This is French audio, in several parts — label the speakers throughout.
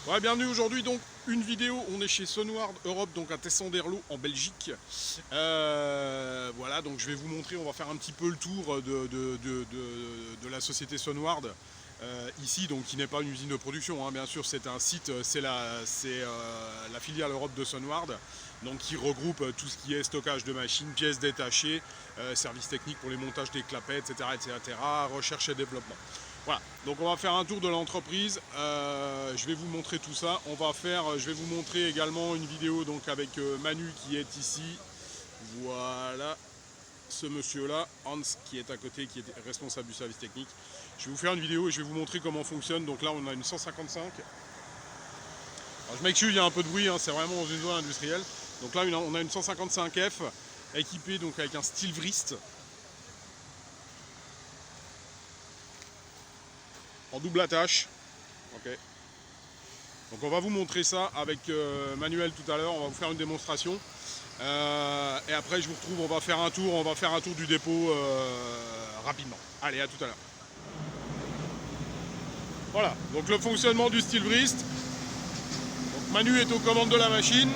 Speaker 1: Ouais, bienvenue aujourd'hui, donc une vidéo, on est chez Sonward Europe, donc à Tesson-Derlo en Belgique. Voilà, donc je vais vous montrer, on va faire un petit peu le tour de la société Sonward. Ici, donc qui n'est pas une usine de production, hein, bien sûr, c'est un site, c'est la filiale Europe de Sonward, donc qui regroupe tout ce qui est stockage de machines, pièces détachées, services techniques pour les montages des clapettes, etc., recherche et développement. Voilà, donc on va faire un tour de l'entreprise, je vais vous montrer tout ça, je vais vous montrer également une vidéo donc avec Manu qui est ici, voilà, ce monsieur là, Hans qui est à côté, qui est responsable du service technique. Je vais vous faire une vidéo et je vais vous montrer comment fonctionne. Donc là on a une 155, alors, je m'excuse, il y a un peu de bruit, hein, c'est vraiment dans une zone industrielle. Donc là on a une 155F équipée donc avec un style Vrist en double attache. Ok. Donc on va vous montrer ça avec Manuel tout à l'heure, on va vous faire une démonstration. Et après je vous retrouve, on va faire un tour du dépôt rapidement. Allez, à tout à l'heure. Voilà, donc le fonctionnement du style Vrist. Donc Manu est aux commandes de la machine.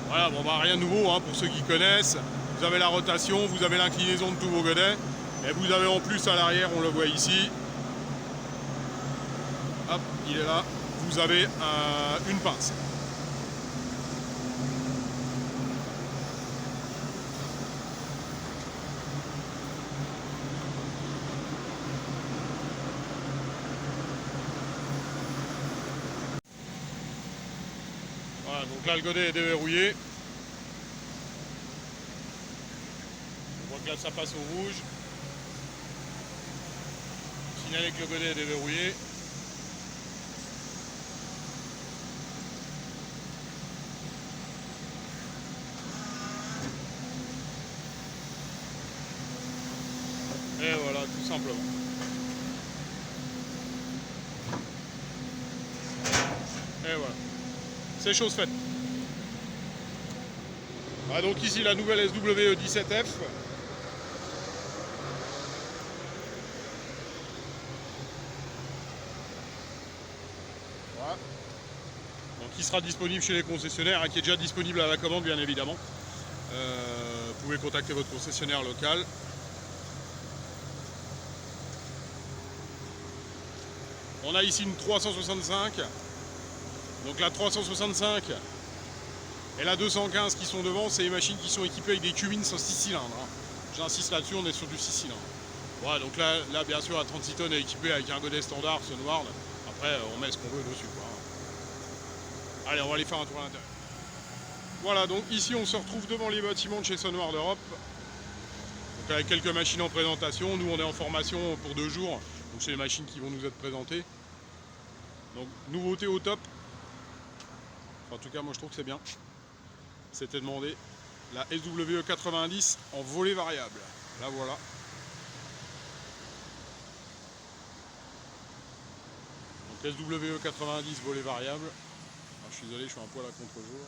Speaker 1: Voilà, bon bah rien de nouveau hein, pour ceux qui connaissent. Vous avez la rotation, vous avez l'inclinaison de tous vos godets. Et vous avez en plus à l'arrière, on le voit ici. Hop, il est là. Vous avez une pince. Voilà, donc là le godet est déverrouillé. On voit que là ça passe au rouge. Signaler que le godet est déverrouillé. Et voilà, tout simplement. Et voilà. C'est chose faite. Ah, donc ici la nouvelle SWE17F. Voilà. Donc qui sera disponible chez les concessionnaires, hein, qui est déjà disponible à la commande bien évidemment. Vous pouvez contacter votre concessionnaire local. On a ici une 365. Donc la 365 et la 215 qui sont devant, c'est les machines qui sont équipées avec des Cummins 6 cylindres. Hein. J'insiste là-dessus, on est sur du 6 cylindres. Voilà, donc là bien sûr la 36 tonnes est équipée avec un godet standard Sonward. Après on met ce qu'on veut dessus, quoi. Allez, on va aller faire un tour à l'intérieur. Voilà, donc ici on se retrouve devant les bâtiments de chez Sonward Europe. Donc avec quelques machines en présentation. Nous on est en formation pour 2 jours. Donc c'est les machines qui vont nous être présentées. Donc nouveauté au top. En tout cas moi je trouve que c'est bien. C'était demandé. La SWE90 en volet variable. Là voilà. Donc SWE90 volet variable. Alors, je suis désolé, je suis un poil à contre-jour.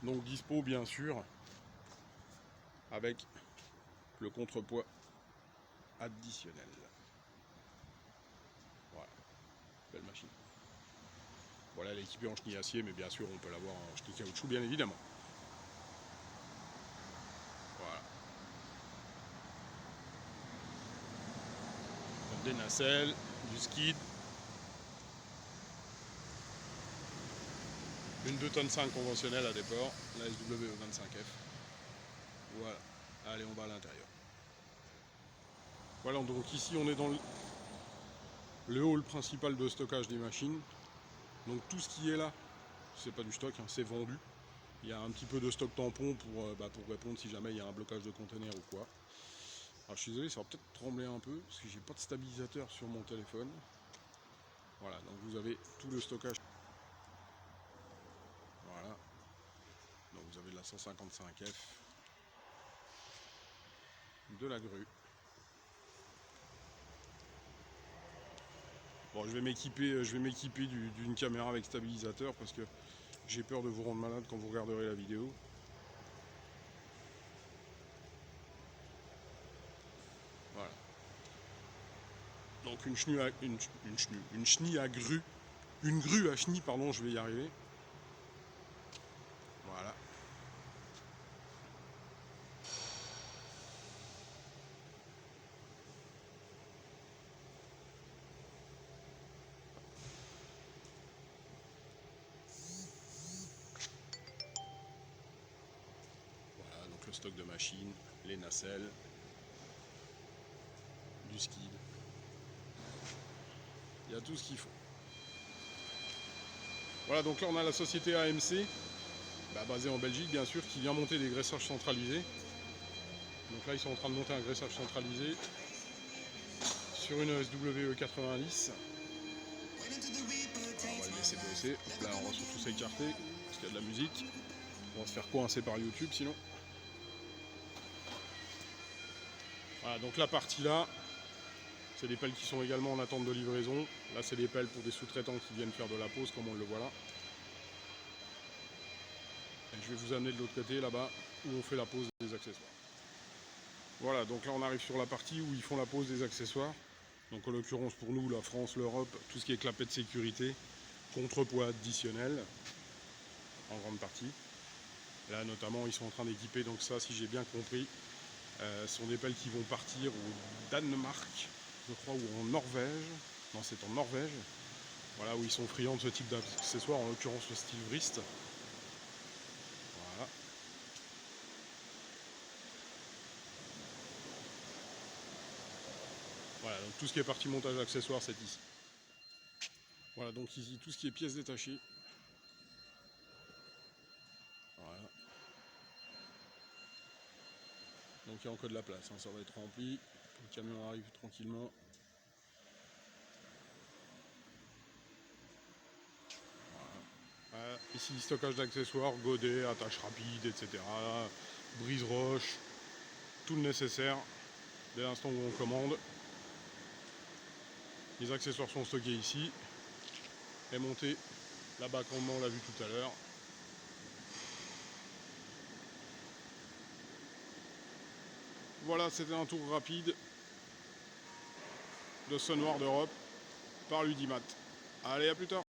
Speaker 1: Donc dispo bien sûr avec le contrepoids additionnel. Voilà, belle machine. Voilà, elle est équipée en chenille acier, mais bien sûr on peut l'avoir en chenille caoutchouc bien évidemment. Voilà. Donc des nacelles, du skid. Une 2 tonnes 5 conventionnelle à déport, la SWE25F. Voilà, allez on va à l'intérieur. Voilà, donc ici on est dans le hall principal de stockage des machines. Donc tout ce qui est là, c'est pas du stock, hein, c'est vendu. Il y a un petit peu de stock tampon pour répondre si jamais il y a un blocage de conteneur ou quoi. Alors je suis désolé, ça va peut-être trembler un peu parce que j'ai pas de stabilisateur sur mon téléphone. Voilà, donc vous avez tout le stockage. Voilà. Donc vous avez de la 155F, de la grue. Bon, je vais m'équiper d'une caméra avec stabilisateur parce que j'ai peur de vous rendre malade quand vous regarderez la vidéo. Voilà. Donc une chenille à grue. Une grue à chenille, pardon, je vais y arriver. Voilà. Voilà, donc le stock de machines, les nacelles, du skid. Il y a tout ce qu'il faut. Voilà, donc là on a la société AMC, basée en Belgique bien sûr, qui vient monter des graissages centralisés. Donc là ils sont en train de monter un graissage centralisé sur une SWE 90. On va le laisser bosser. Là on va surtout s'écarter parce qu'il y a de la musique. On va se faire coincer par YouTube sinon. Voilà, donc la partie là, c'est des pelles qui sont également en attente de livraison. Là c'est des pelles pour des sous-traitants qui viennent faire de la pose comme on le voit là. Et je vais vous amener de l'autre côté là-bas où on fait la pose des accessoires. Voilà, donc là on arrive sur la partie où ils font la pose des accessoires. Donc en l'occurrence pour nous, la France, l'Europe, tout ce qui est clapet de sécurité, contrepoids additionnel, en grande partie. Là notamment ils sont en train d'équiper, donc ça si j'ai bien compris, ce sont des pelles qui vont partir au Danemark, je crois, ou en Norvège. Non, c'est en Norvège. Voilà, où ils sont friands de ce type d'accessoires, en l'occurrence le style Vrist. Voilà. Voilà, donc tout ce qui est partie montage accessoires, c'est ici. Voilà, donc ici, tout ce qui est pièces détachées. Voilà. Donc il y a encore de la place, hein, ça va être rempli. Le camion arrive tranquillement. Voilà. Ici, stockage d'accessoires, godets, attaches rapides, etc. Brise-roche, tout le nécessaire dès l'instant où on commande. Les accessoires sont stockés ici et montés là-bas comme on l'a vu tout à l'heure. Voilà, c'était un tour rapide de Sonward Europe par l'Udimat. Allez, à plus tard.